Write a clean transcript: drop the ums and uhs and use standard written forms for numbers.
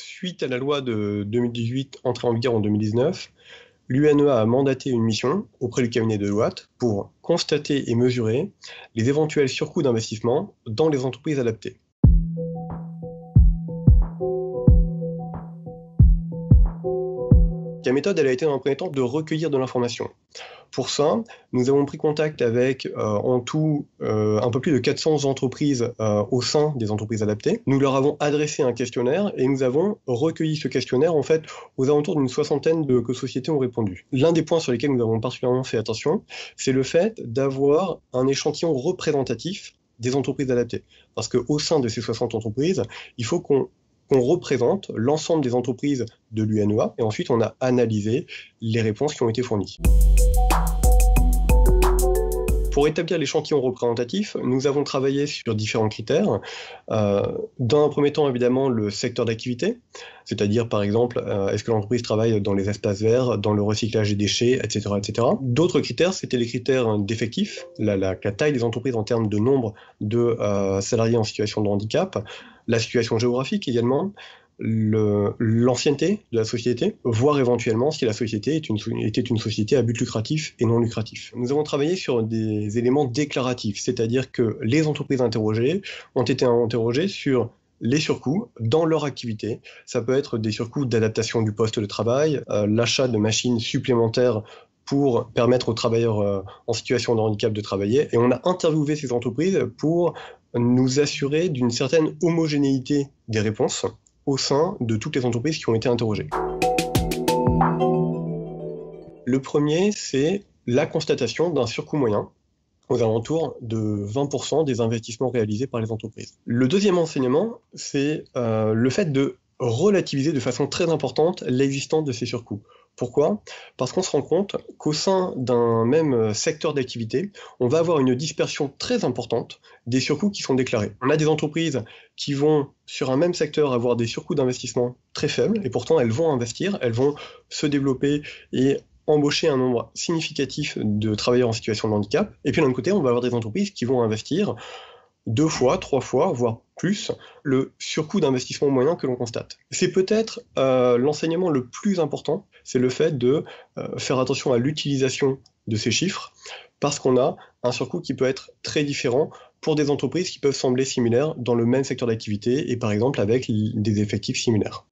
Suite à la loi de 2018 entrée en vigueur en 2019, l'UNEA a mandaté une mission auprès du cabinet de Deloitte pour constater et mesurer les éventuels surcoûts d'investissement dans les entreprises adaptées. La méthode a été dans un premier temps de recueillir de l'information. Pour ça, nous avons pris contact avec en tout un peu plus de 400 entreprises au sein des entreprises adaptées. Nous leur avons adressé un questionnaire et nous avons recueilli ce questionnaire en fait aux alentours d'une soixantaine de sociétés ont répondu. L'un des points sur lesquels nous avons particulièrement fait attention, c'est le fait d'avoir un échantillon représentatif des entreprises adaptées. Parce qu'au sein de ces 60 entreprises, il faut qu'on représente l'ensemble des entreprises de l'UNEA et ensuite on a analysé les réponses qui ont été fournies. Pour établir l'échantillon représentatif, nous avons travaillé sur différents critères. Dans un premier temps, évidemment, le secteur d'activité, c'est-à-dire, par exemple, est-ce que l'entreprise travaille dans les espaces verts, dans le recyclage des déchets, etc. etc. D'autres critères, c'était les critères d'effectifs, la taille des entreprises en termes de nombre de salariés en situation de handicap, la situation géographique également, l'ancienneté de la société, voire éventuellement si la société était une société à but lucratif et non lucratif. Nous avons travaillé sur des éléments déclaratifs, c'est-à-dire que les entreprises interrogées ont été interrogées sur les surcoûts dans leur activité. Ça peut être des surcoûts d'adaptation du poste de travail, l'achat de machines supplémentaires pour permettre aux travailleurs en situation de handicap de travailler. Et on a interviewé ces entreprises pour nous assurer d'une certaine homogénéité des réponses au sein de toutes les entreprises qui ont été interrogées. Le premier, c'est la constatation d'un surcoût moyen aux alentours de 20% des investissements réalisés par les entreprises. Le deuxième enseignement, c'est le fait de relativiser de façon très importante l'existence de ces surcoûts. Pourquoi ? Parce qu'on se rend compte qu'au sein d'un même secteur d'activité, on va avoir une dispersion très importante des surcoûts qui sont déclarés. On a des entreprises qui vont, sur un même secteur, avoir des surcoûts d'investissement très faibles, et pourtant elles vont investir, elles vont se développer et embaucher un nombre significatif de travailleurs en situation de handicap. Et puis d'un autre côté, on va avoir des entreprises qui vont investir 2 fois, 3 fois, voire plus, le surcoût d'investissement moyen que l'on constate. C'est peut-être l'enseignement le plus important, c'est le fait de faire attention à l'utilisation de ces chiffres, parce qu'on a un surcoût qui peut être très différent pour des entreprises qui peuvent sembler similaires dans le même secteur d'activité et par exemple avec des effectifs similaires.